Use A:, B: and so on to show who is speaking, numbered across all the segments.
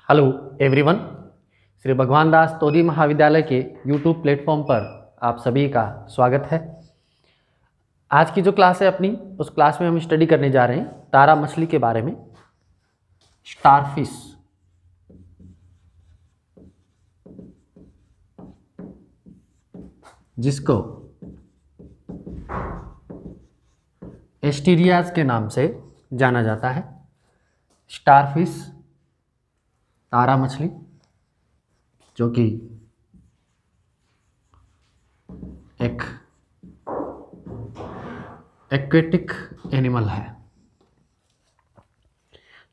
A: Hello everyone. Shri भगवान दास तोदी महाविद्यालय के यूट्यूब प्लेटफॉर्म पर आप सभी का स्वागत है। आज की जो क्लास है अपनी, उस क्लास में हम स्टडी करने जा रहे हैं तारा मछली के बारे में, स्टारफिश। जिसको एस्टीरियाज के नाम से जाना जाता है। स्टारफिश, तारा मछली, जो कि एक एक्वेटिक एनिमल है।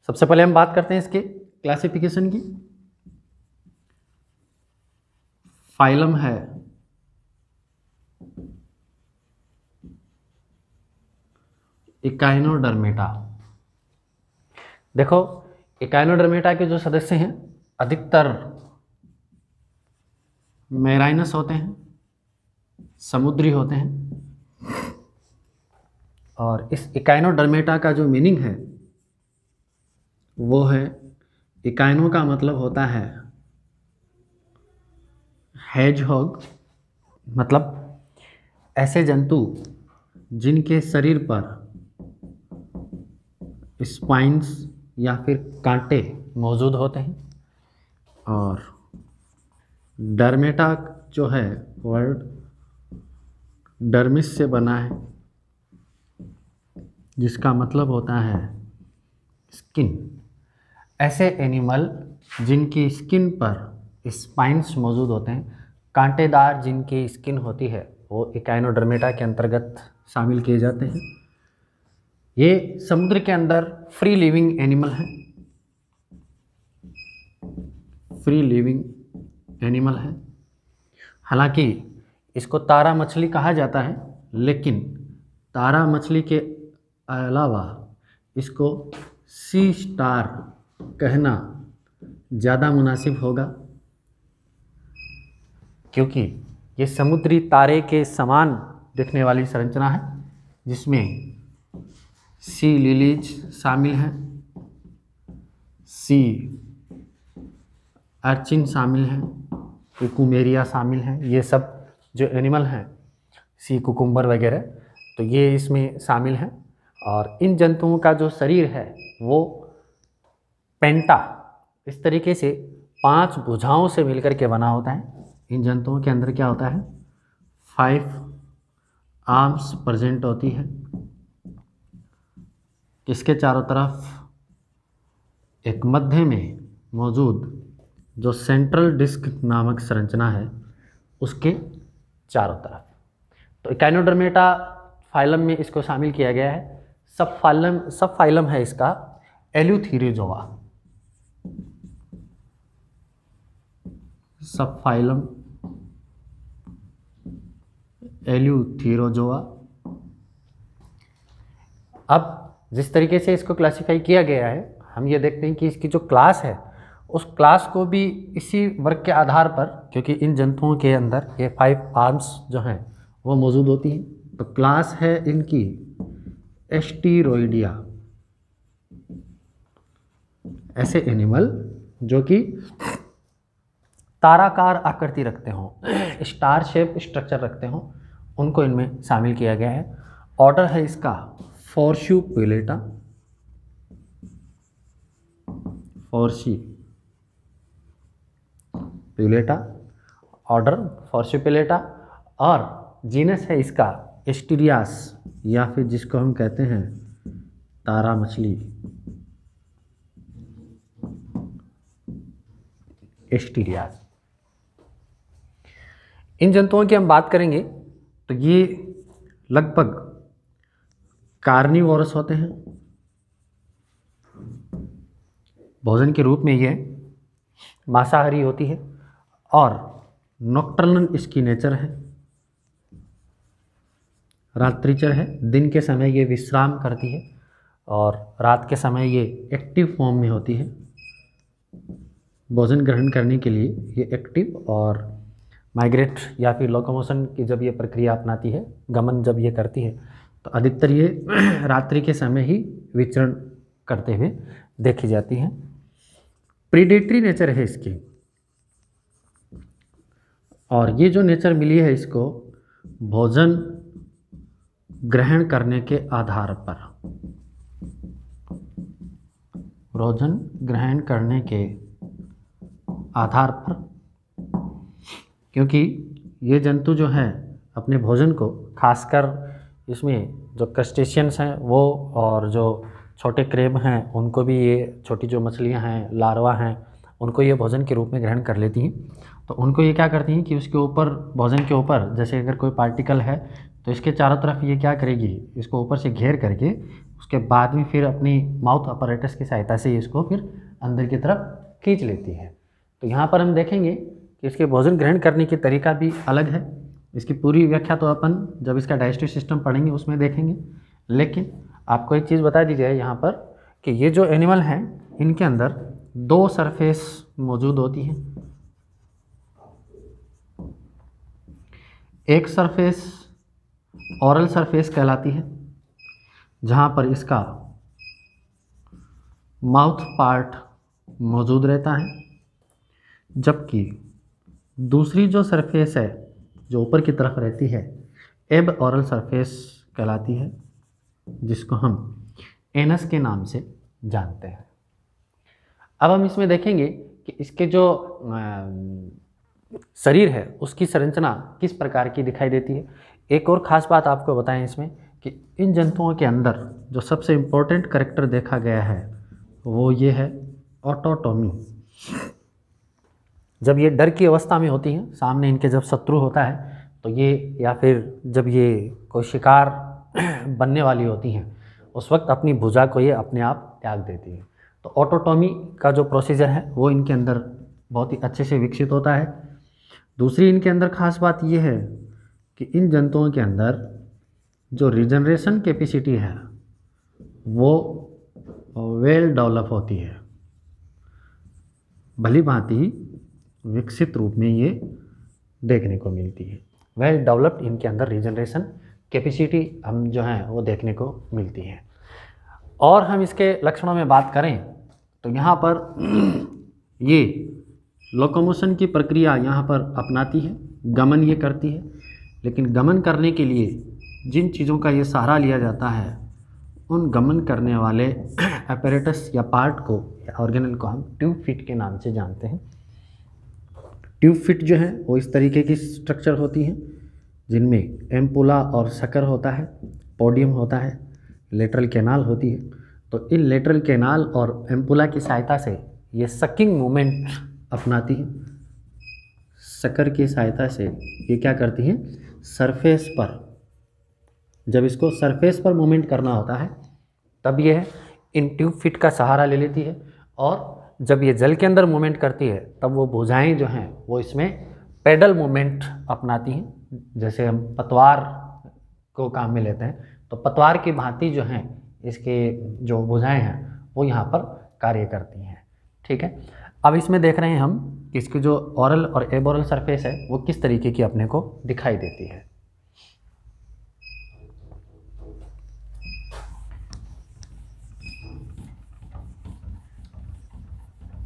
A: सबसे पहले हम बात करते हैं इसके क्लासिफिकेशन की। फाइलम है इकाइनोडर्मेटा। देखो, इकाइनोडर्मेटा के जो सदस्य हैं अधिकतर मैराइनस होते हैं, समुद्री होते हैं। और इस इकाइनोडर्मेटा का जो मीनिंग है वो है, इकाइनो का मतलब होता है हेजहॉग, मतलब ऐसे जंतु जिनके शरीर पर स्पाइन्स या फिर कांटे मौजूद होते हैं। और डर्मेटा जो है वर्ड डर्मिस से बना है, जिसका मतलब होता है स्किन। ऐसे एनिमल जिनकी स्किन पर स्पाइन्स मौजूद होते हैं, कांटेदार जिनकी स्किन होती है, वो इकाइनोडर्मेटा के अंतर्गत शामिल किए जाते हैं। ये समुद्र के अंदर फ्री लिविंग एनिमल है, फ्री लिविंग एनिमल है। हालांकि इसको तारा मछली कहा जाता है, लेकिन तारा मछली के अलावा इसको सी स्टार कहना ज़्यादा मुनासिब होगा, क्योंकि ये समुद्री तारे के समान दिखने वाली संरचना है, जिसमें सी लिलीज शामिल हैं, सी अर्चिन शामिल हैं, कुकुमेरिया शामिल हैं। ये सब जो एनिमल हैं, सी कुकुम्बर वगैरह, तो ये इसमें शामिल हैं। और इन जंतुओं का जो शरीर है वो पेंटा, इस तरीके से 5 भुजाओं से मिलकर के बना होता है। इन जंतुओं के अंदर क्या होता है, 5 आर्म्स प्रेजेंट होती है। इसके चारों तरफ एक मध्य में मौजूद जो सेंट्रल डिस्क नामक संरचना है, उसके चारों तरफ। तो इकाइनोडर्मेटा फाइलम में इसको शामिल किया गया है। सब फाइलम है इसका एल्यूथीरोजोआ। सब फाइलम एल्यूथीरोजोआ। अब जिस तरीके से इसको क्लासिफाई किया गया है, हम ये देखते हैं कि इसकी जो क्लास है, उस क्लास को भी इसी वर्ग के आधार पर, क्योंकि इन जंतुओं के अंदर ये 5 आर्म्स जो हैं वो मौजूद होती हैं, तो क्लास है इनकी एस्टीरोइडिया। ऐसे एनिमल जो कि ताराकार आकृति रखते हों, स्टार शेप स्ट्रक्चर रखते हों, उनको इनमें शामिल किया गया है। ऑर्डर है इसका फोर्सिपिलेटा, फोर्सिपिलेटा, ऑर्डर फोर्सिपिलेटा। और जीनस है इसका एस्टीरियास, या फिर जिसको हम कहते हैं तारा मछली, एस्टीरियास। इन जंतुओं की हम बात करेंगे तो ये लगभग कार्निवोरस होते हैं। भोजन के रूप में ये मांसाहारी होती है, और नॉक्टर्नल इसकी नेचर है, रात्रिचर है। दिन के समय ये विश्राम करती है और रात के समय ये एक्टिव फॉर्म में होती है। भोजन ग्रहण करने के लिए ये एक्टिव और माइग्रेट या फिर लोकोमोशन की जब ये प्रक्रिया अपनाती है, गमन जब ये करती है, तो अधिकतर ये रात्रि के समय ही विचरण करते हुए देखी जाती हैं। प्रीडेटरी नेचर है इसकी, और ये जो नेचर मिली है इसको भोजन ग्रहण करने के आधार पर, भोजन ग्रहण करने के आधार पर, क्योंकि ये जंतु जो हैं अपने भोजन को, खासकर इसमें जो क्रस्टेशियंस हैं वो और जो छोटे क्रेब हैं उनको भी, ये छोटी जो मछलियां हैं, लार्वा हैं, उनको ये भोजन के रूप में ग्रहण कर लेती हैं। तो उनको ये क्या करती हैं कि उसके ऊपर, भोजन के ऊपर, जैसे अगर कोई पार्टिकल है तो इसके चारों तरफ ये क्या करेगी, इसको ऊपर से घेर करके उसके बाद में फिर अपनी माउथ अपरेटस की सहायता से इसको फिर अंदर की तरफ खींच लेती है। तो यहाँ पर हम देखेंगे कि इसके भोजन ग्रहण करने की तरीका भी अलग है। इसकी पूरी व्याख्या तो अपन जब इसका डाइजेस्टिव सिस्टम पढ़ेंगे उसमें देखेंगे, लेकिन आपको एक चीज़ बता दी जाए यहाँ पर कि ये जो एनिमल हैं इनके अंदर दो सरफेस मौजूद होती हैं। एक सरफेस ओरल सरफेस कहलाती है, जहाँ पर इसका माउथ पार्ट मौजूद रहता है, जबकि दूसरी जो सरफेस है जो ऊपर की तरफ रहती है एब ओरल सरफेस कहलाती है, जिसको हम एनस के नाम से जानते हैं। अब हम इसमें देखेंगे कि इसके जो शरीर है उसकी संरचना किस प्रकार की दिखाई देती है। एक और ख़ास बात आपको बताएं इसमें कि इन जंतुओं के अंदर जो सबसे इम्पोर्टेंट कैरेक्टर देखा गया है वो ये है ऑटोटोमी। जब ये डर की अवस्था में होती हैं, सामने इनके जब शत्रु होता है तो ये, या फिर जब ये कोई शिकार बनने वाली होती हैं, उस वक्त अपनी भुजा को ये अपने आप त्याग देती है। तो ऑटोटोमी का जो प्रोसीजर है वो इनके अंदर बहुत ही अच्छे से विकसित होता है। दूसरी इनके अंदर ख़ास बात ये है कि इन जंतुओं के अंदर जो रीजनरेशन कैपेसिटी है वो वेल डेवलप होती है, भली भांति विकसित रूप में ये देखने को मिलती है। वेल डेवलप्ड इनके अंदर रीजनरेशन कैपेसिटी हम जो हैं वो देखने को मिलती है। और हम इसके लक्षणों में बात करें तो यहाँ पर ये लोकोमोशन की प्रक्रिया यहाँ पर अपनाती है, गमन ये करती है, लेकिन गमन करने के लिए जिन चीज़ों का ये सहारा लिया जाता है उन गमन करने वाले अपैरेटस या पार्ट को या ऑर्गेनल को हम ट्यूब फिट के नाम से जानते हैं। ट्यूब फिट जो है वो इस तरीके की स्ट्रक्चर होती हैं जिनमें एम्पुला और सकर होता है, पोडियम होता है, लेटरल कैनाल होती है। तो इन लेटरल कैनाल और एम्पुला की सहायता से ये सकिंग मूवमेंट अपनाती है। सकर की सहायता से ये क्या करती हैं, सरफेस पर, जब इसको सरफेस पर मूवमेंट करना होता है तब ये इन ट्यूब फिट का सहारा ले लेती है, और जब ये जल के अंदर मूवमेंट करती है तब वो भुजाएं जो हैं वो इसमें पेडल मूवमेंट अपनाती हैं। जैसे हम पतवार को काम में लेते हैं तो पतवार की भांति जो हैं इसके जो भुजाएं हैं वो यहाँ पर कार्य करती हैं। ठीक है, अब इसमें देख रहे हैं हम कि इसकी जो ओरल और एबोरल सरफेस है वो किस तरीके की अपने को दिखाई देती है।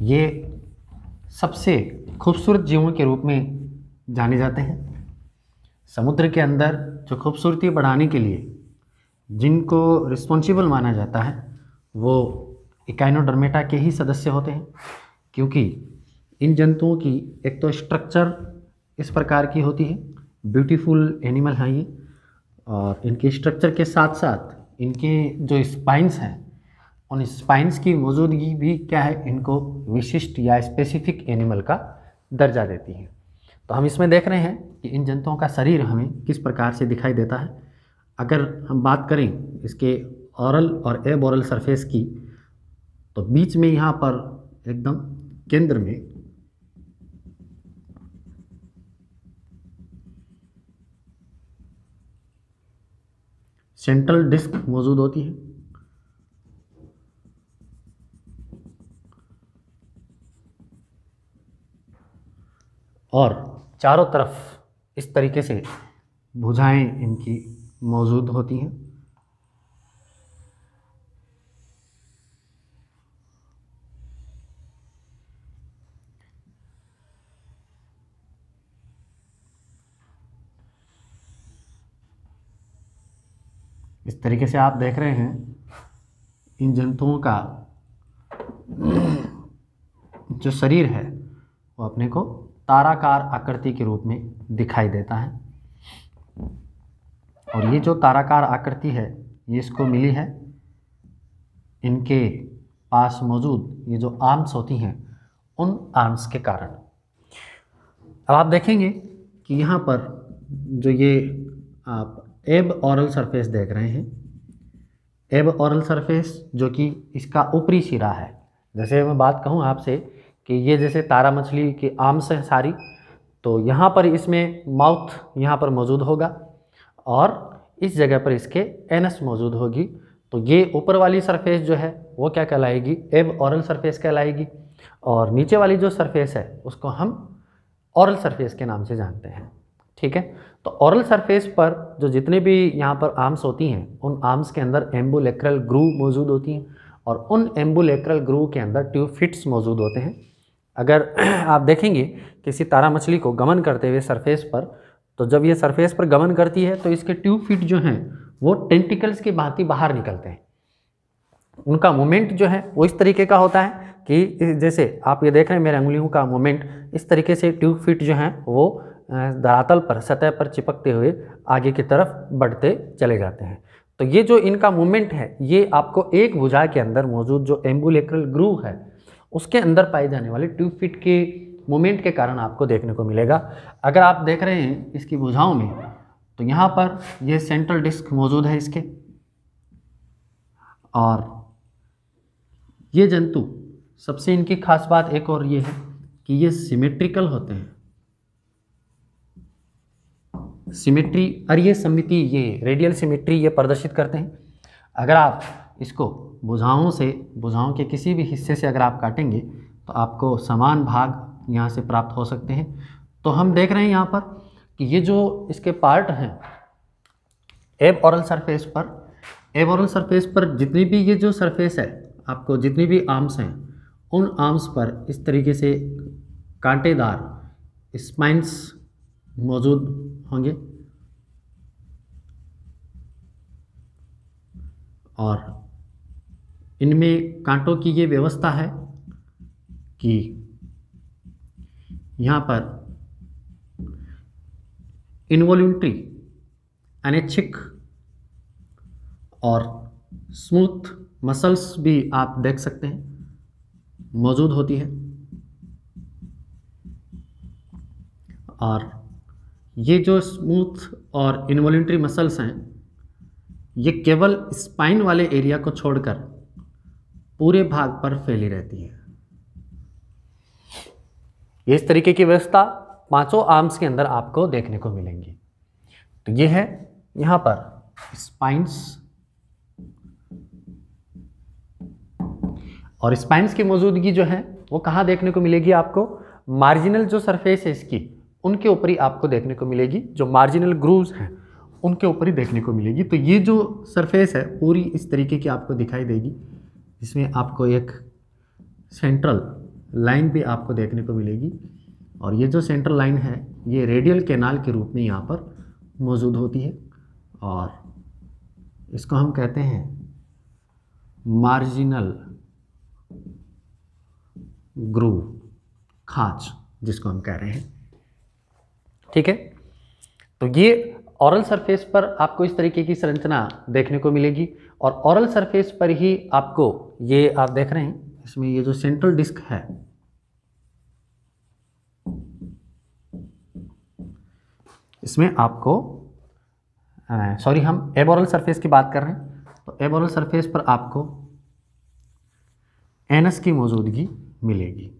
A: ये सबसे खूबसूरत जीवों के रूप में जाने जाते हैं। समुद्र के अंदर जो खूबसूरती बढ़ाने के लिए जिनको रिस्पॉन्सिबल माना जाता है वो इकाइनोडर्मेटा के ही सदस्य होते हैं, क्योंकि इन जंतुओं की एक तो स्ट्रक्चर इस प्रकार की होती है, ब्यूटीफुल एनिमल हैं ये, और इनके स्ट्रक्चर के साथ साथ इनके जो स्पाइंस हैं उन स्पाइंस की मौजूदगी भी क्या है, इनको विशिष्ट या स्पेसिफिक एनिमल का दर्जा देती है। तो हम इसमें देख रहे हैं कि इन जंतुओं का शरीर हमें किस प्रकार से दिखाई देता है। अगर हम बात करें इसके ओरल और एबोरल सरफेस की, तो बीच में यहाँ पर एकदम केंद्र में सेंट्रल डिस्क मौजूद होती है, और चारों तरफ इस तरीके से भुजाएं इनकी मौजूद होती हैं। इस तरीके से आप देख रहे हैं इन जंतुओं का जो शरीर है वो अपने को ताराकार आकृति के रूप में दिखाई देता है। और ये जो ताराकार आकृति है ये इसको मिली है इनके पास मौजूद ये जो आर्म्स होती हैं उन आर्म्स के कारण। अब आप देखेंगे कि यहाँ पर जो ये आप एब ऑरल सरफेस देख रहे हैं, एब ऑरल सरफेस जो कि इसका ऊपरी सिरा है। जैसे मैं बात कहूँ आपसे कि ये जैसे तारा मछली के आर्म्स हैं सारी, तो यहाँ पर इसमें माउथ यहाँ पर मौजूद होगा और इस जगह पर इसके एनस मौजूद होगी। तो ये ऊपर वाली सरफेस जो है वो क्या कहलाएगी, एब ऑरल सरफेस कहलाएगी। और नीचे वाली जो सरफेस है उसको हम ऑरल सरफेस के नाम से जानते हैं। ठीक है, तो ऑरल सरफेस पर जो जितने भी यहाँ पर आर्म्स होती हैं उन आर्म्स के अंदर एम्बुलेक्रल ग्रूव मौजूद होती हैं और उन एम्बुलेक्रल ग्रूव के अंदर ट्यूब फिट्स मौजूद होते हैं। अगर आप देखेंगे किसी तारा मछली को गमन करते हुए सरफेस पर, तो जब ये सरफेस पर गमन करती है तो इसके ट्यूब फिट जो हैं वो टेंटिकल्स की भांति बाहर निकलते हैं। उनका मूवमेंट जो है वो इस तरीके का होता है कि जैसे आप ये देख रहे हैं मेरे उंगलियों का मूवमेंट, इस तरीके से ट्यूब फिट जो हैं वो धरातल पर सतह पर चिपकते हुए आगे की तरफ बढ़ते चले जाते हैं। तो ये जो इनका मूवमेंट है ये आपको एक भुजा के अंदर मौजूद जो एम्बुलेक्रल ग्रूव है उसके अंदर पाए जाने वाले ट्यूब फिट के मूवमेंट के कारण आपको देखने को मिलेगा। अगर आप देख रहे हैं इसकी भुजाओं में तो यहाँ पर ये सेंट्रल डिस्क मौजूद है इसके, और ये जंतु सबसे इनकी खास बात एक और ये है कि ये सिमेट्रिकल होते हैं। सिमेट्री और ये सममिति, ये रेडियल सिमेट्री ये प्रदर्शित करते हैं। अगर आप इसको भुजाओं के किसी भी हिस्से से अगर आप काटेंगे तो आपको समान भाग यहाँ से प्राप्त हो सकते हैं। तो हम देख रहे हैं यहाँ पर कि ये जो इसके पार्ट हैं एब ऑरल सरफेस पर जितनी भी ये जो सरफेस है आपको जितनी भी आर्म्स हैं उन आर्म्स पर इस तरीके से कांटेदार स्पाइन्स मौजूद होंगे और इनमें कांटों की ये व्यवस्था है कि यहाँ पर इनवॉल्यूंट्री, अनैच्छिक और स्मूथ मसल्स भी आप देख सकते हैं मौजूद होती है। और ये जो स्मूथ और इनवॉल्यूंट्री मसल्स हैं ये केवल स्पाइन वाले एरिया को छोड़कर पूरे भाग पर फैली रहती है। ये इस तरीके की व्यवस्था पांचों आर्म्स के अंदर आपको देखने को मिलेंगी। तो ये है यहाँ पर स्पाइन्स, और स्पाइन्स की मौजूदगी जो है वो कहाँ देखने को मिलेगी आपको, मार्जिनल जो सरफेस है इसकी उनके ऊपर ही आपको देखने को मिलेगी। जो मार्जिनल ग्रूव्स हैं उनके ऊपर ही देखने को मिलेगी। तो ये जो सरफेस है पूरी इस तरीके की आपको दिखाई देगी, जिसमें आपको एक सेंट्रल लाइन भी आपको देखने को मिलेगी। और ये जो सेंट्रल लाइन है ये रेडियल कैनाल के रूप में यहाँ पर मौजूद होती है और इसको हम कहते हैं मार्जिनल ग्रूव, खांच जिसको हम कह रहे हैं। ठीक है, तो ये ऑरल सरफेस पर आपको इस तरीके की संरचना देखने को मिलेगी और ऑरल सरफेस पर ही आपको ये आप देख रहे हैं इसमें ये जो सेंट्रल डिस्क है इसमें आपको हम एबोरल सरफेस की बात कर रहे हैं। तो एबोरल सरफेस पर आपको एनस की मौजूदगी मिलेगी।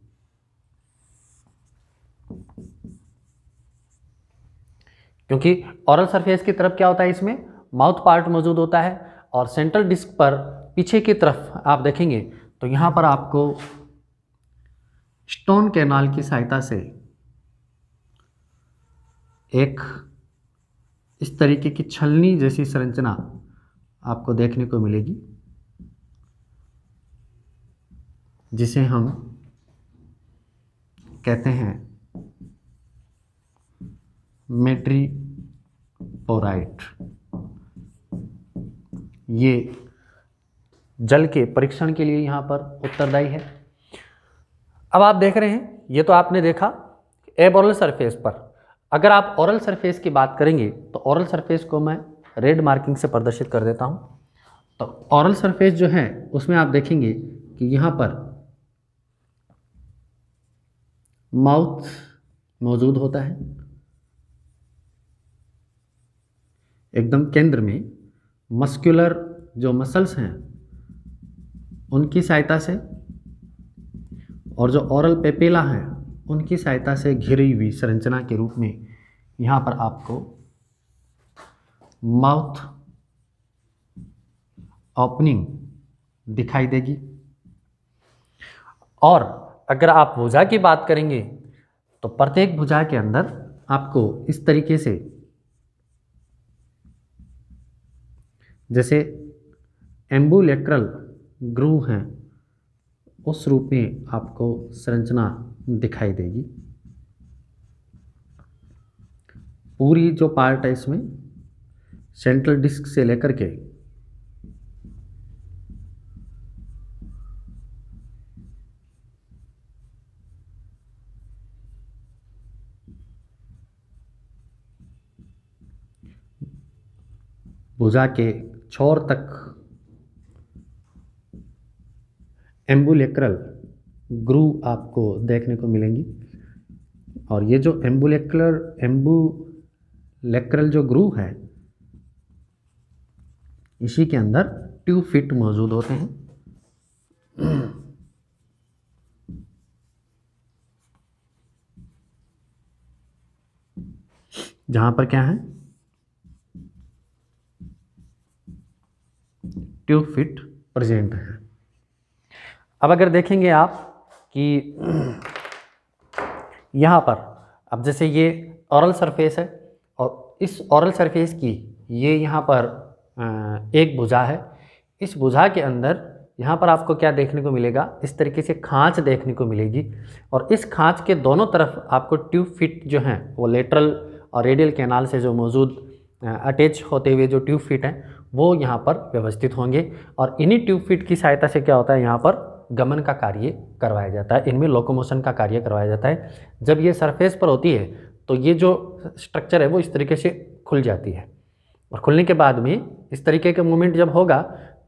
A: क्योंकि ऑरल सरफेस की तरफ क्या होता है, इसमें माउथ पार्ट मौजूद होता है और सेंट्रल डिस्क पर पीछे की तरफ आप देखेंगे तो यहाँ पर आपको स्टोन कैनाल की सहायता से एक इस तरीके की छलनी जैसी संरचना आपको देखने को मिलेगी, जिसे हम कहते हैं मेट्रीपोराइट। ये जल के परीक्षण के लिए यहाँ पर उत्तरदायी है। अब आप देख रहे हैं, ये तो आपने देखा एब ओरल सरफेस पर। अगर आप ओरल सरफेस की बात करेंगे तो ओरल सरफेस को मैं रेड मार्किंग से प्रदर्शित कर देता हूँ। तो ओरल सरफेस जो है उसमें आप देखेंगे कि यहाँ पर माउथ मौजूद होता है, एकदम केंद्र में मस्कुलर जो मसल्स हैं उनकी सहायता से और जो ओरल पेपिला है उनकी सहायता से घिरी हुई संरचना के रूप में यहाँ पर आपको माउथ ओपनिंग दिखाई देगी। और अगर आप भुजा की बात करेंगे तो प्रत्येक भुजा के अंदर आपको इस तरीके से, जैसे एम्बुलेक्रल ग्रूव हैं उस रूप में आपको संरचना दिखाई देगी। पूरी जो पार्ट है इसमें सेंट्रल डिस्क से लेकर के भुजा के छोर तक एम्बुलेक्रल ग्रूव आपको देखने को मिलेंगी। और ये जो एम्बुलेक्रल जो ग्रूव है इसी के अंदर ट्यूब फिट मौजूद होते हैं। जहां पर क्या है, ट्यूब फिट प्रेजेंट है। अब अगर देखेंगे आप कि यहाँ पर, अब जैसे ये ओरल सरफेस है और इस ओरल सरफेस की ये यहाँ पर एक भुजा है। इस भुजा के अंदर यहाँ पर आपको क्या देखने को मिलेगा, इस तरीके से खांच देखने को मिलेगी। और इस खांच के दोनों तरफ आपको ट्यूब फिट जो हैं वो लेटरल और रेडियल कैनाल से जो मौजूद अटैच होते हुए जो ट्यूब फिट हैं वो यहाँ पर व्यवस्थित होंगे। और इन्हीं ट्यूब फिट की सहायता से क्या होता है, यहाँ पर गमन का कार्य करवाया जाता है, इनमें लोकोमोशन का कार्य करवाया जाता है। जब ये सरफेस पर होती है तो ये जो स्ट्रक्चर है वो इस तरीके से खुल जाती है और खुलने के बाद में इस तरीके का मूवमेंट जब होगा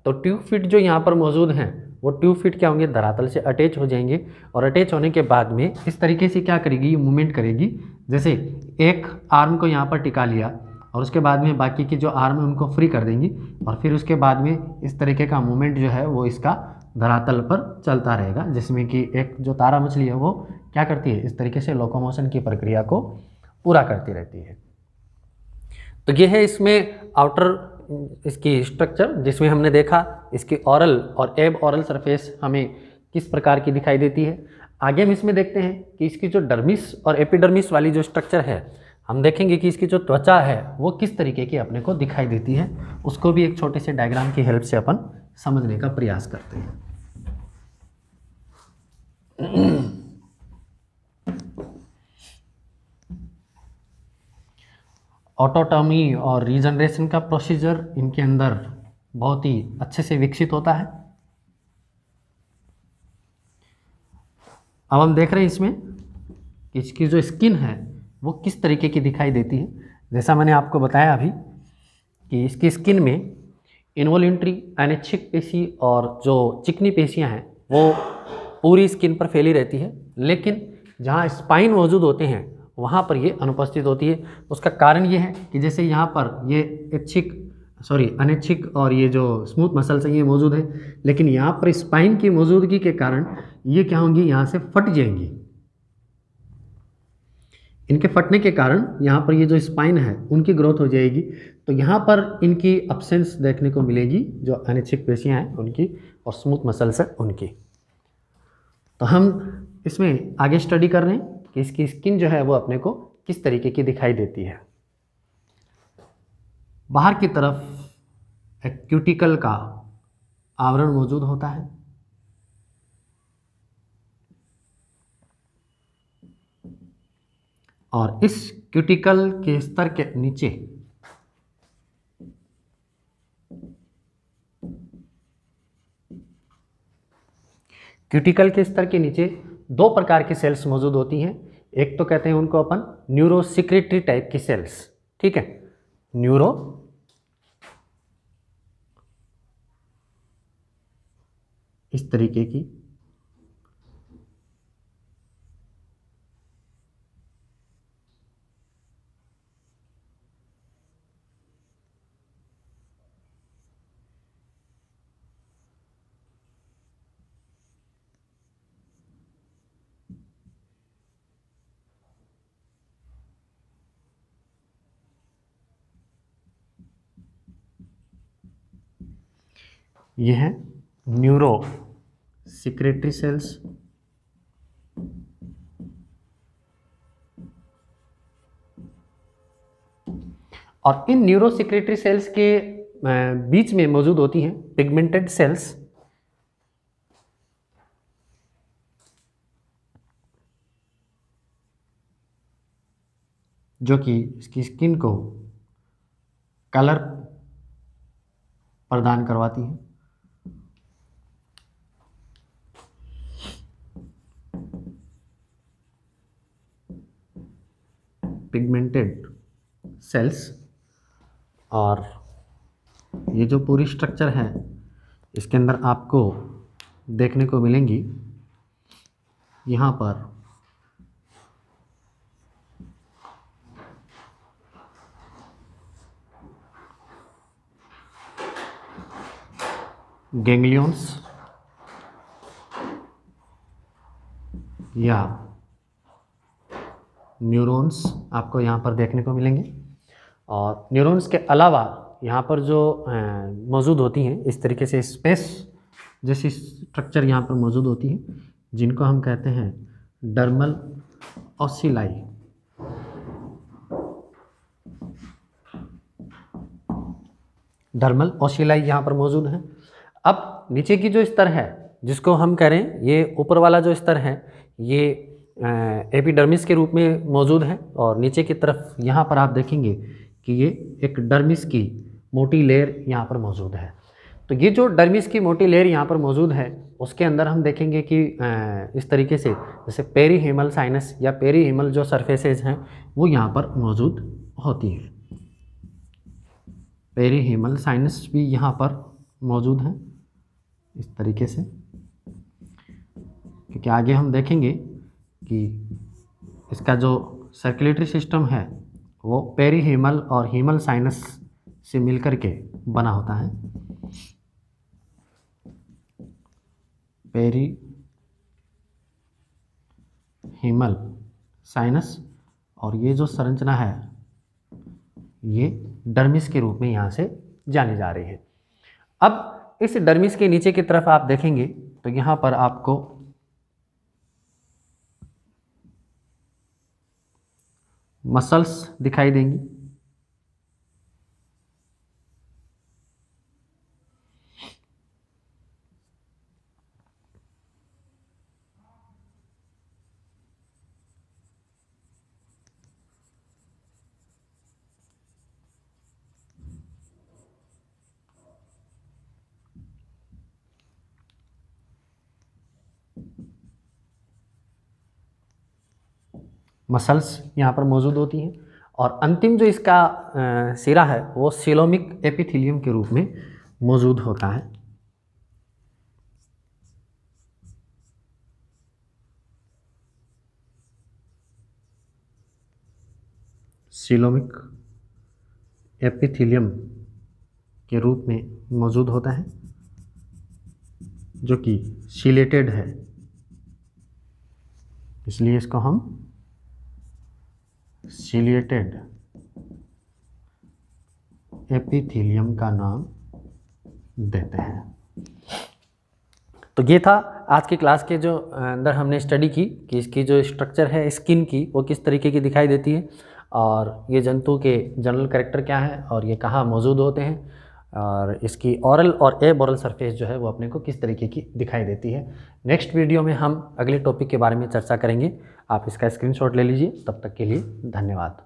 A: तो ट्यूब फिट जो यहाँ पर मौजूद हैं वो ट्यूब फिट क्या होंगे, धरातल से अटैच हो जाएंगे। और अटैच होने के बाद में इस तरीके से क्या करेगी, ये मूवमेंट करेगी। जैसे एक आर्म को यहाँ पर टिका लिया और उसके बाद में बाकी की जो आर्म है उनको फ्री कर देंगी और फिर उसके बाद में इस तरीके का मूवमेंट जो है वो इसका धरातल पर चलता रहेगा, जिसमें कि एक जो तारा मछली है वो क्या करती है, इस तरीके से लोकोमोशन की प्रक्रिया को पूरा करती रहती है। तो ये है इसमें आउटर इसकी स्ट्रक्चर, जिसमें हमने देखा इसकी ओरल और एब ओरल सरफेस हमें किस प्रकार की दिखाई देती है। आगे हम इसमें देखते हैं कि इसकी जो डर्मिस और एपिडर्मिस वाली जो स्ट्रक्चर है, हम देखेंगे कि इसकी जो त्वचा है वो किस तरीके की अपने को दिखाई देती है। उसको भी एक छोटे से डायग्राम की हेल्प से अपन समझने का प्रयास करते हैं। ऑटोटॉमी और रीजनरेशन का प्रोसीजर इनके अंदर बहुत ही अच्छे से विकसित होता है। अब हम देख रहे हैं इसमें कि इसकी जो स्किन है वो किस तरीके की दिखाई देती है। जैसा मैंने आपको बताया अभी कि इसकी स्किन में इन्वोल्यूंट्री अनैच्छिक पेशी और जो चिकनी पेशियां हैं वो पूरी स्किन पर फैली रहती है, लेकिन जहाँ स्पाइन मौजूद होते हैं वहाँ पर ये अनुपस्थित होती है। उसका कारण ये है कि जैसे यहाँ पर ये अनैच्छिक और ये जो स्मूथ मसल्स हैं ये मौजूद है, लेकिन यहाँ पर स्पाइन की मौजूदगी के कारण ये क्या होंगी, यहाँ से फट जाएंगी। इनके फटने के कारण यहाँ पर ये जो स्पाइन है उनकी ग्रोथ हो जाएगी, तो यहाँ पर इनकी अब्सेंस देखने को मिलेगी, जो अनैच्छिक पेशियाँ हैं उनकी और स्मूथ मसल्स हैं उनकी। तो हम इसमें आगे स्टडी कर रहे हैं कि इसकी स्किन जो है वो अपने को किस तरीके की दिखाई देती है। बाहर की तरफ एक क्यूटिकल का आवरण मौजूद होता है और इस क्यूटिकल के स्तर के नीचे क्यूटिकल के स्तर के नीचे दो प्रकार की सेल्स मौजूद होती हैं। एक तो कहते हैं उनको अपन न्यूरोसिक्रेटरी टाइप की सेल्स, ठीक है, न्यूरो इस तरीके की, ये है न्यूरो सिक्रेटरी सेल्स। और इन न्यूरो सिक्रेटरी सेल्स के बीच में मौजूद होती हैं पिगमेंटेड सेल्स, जो कि इसकी स्किन को कलर प्रदान करवाती हैं। Pigmented sales. और ये जो पूरी स्ट्रक्चर है इसके अंदर आपको देखने को मिलेंगी यहाँ पर गैंग्लियंस या न्यूरॉन्स आपको यहाँ पर देखने को मिलेंगे। और न्यूरॉन्स के अलावा यहाँ पर जो मौजूद होती हैं इस तरीके से स्पेस जैसी स्ट्रक्चर यहाँ पर मौजूद होती है, जिनको हम कहते हैं डर्मल ओसिलाई। डर्मल ओसिलाई यहाँ पर मौजूद है। अब नीचे की जो स्तर है जिसको हम कह रहे हैं, ये ऊपर वाला जो स्तर है ये एपिडर्मिस के रूप में मौजूद है, और नीचे की तरफ यहाँ पर आप देखेंगे कि ये एक डर्मिस की मोटी लेयर यहाँ पर मौजूद है। तो ये जो डर्मिस की मोटी लेयर यहाँ पर मौजूद है उसके अंदर हम देखेंगे कि इस तरीके से जैसे पेरीहीमल साइनस या पेरीहीमल जो सरफेसेज हैं वो यहाँ पर मौजूद होती हैं। पेरीहीमल साइनस भी यहाँ पर मौजूद हैं इस तरीके से, क्योंकि आगे हम देखेंगे कि इसका जो सर्कुलेटरी सिस्टम है वो पेरीहीमल और हीमल साइनस से मिलकर के बना होता है। पेरीहीमल साइनस, और ये जो संरचना है ये डर्मिस के रूप में यहाँ से जानी जा रही है। अब इस डर्मिस के नीचे की तरफ आप देखेंगे तो यहाँ पर आपको मसल्स दिखाई देंगी। मसल्स यहाँ पर मौजूद होती हैं, और अंतिम जो इसका सिरा है वो सीलोमिक एपिथेलियम के रूप में मौजूद होता है। सीलोमिक एपिथेलियम के रूप में मौजूद होता है, जो कि सिलेटेड है, इसलिए इसको हम सिलेटेड एपिथेलियम का नाम देते हैं। तो ये था आज की क्लास के जो अंदर हमने स्टडी की कि इसकी जो स्ट्रक्चर है स्किन की वो किस तरीके की दिखाई देती है, और ये जंतु के जनरल कैरेक्टर क्या है, और ये कहाँ मौजूद होते हैं, और इसकी ऑरल और एबोरल सरफेस जो है वो अपने को किस तरीके की दिखाई देती है। नेक्स्ट वीडियो में हम अगले टॉपिक के बारे में चर्चा करेंगे। आप इसका स्क्रीनशॉट ले लीजिए। तब तक के लिए धन्यवाद।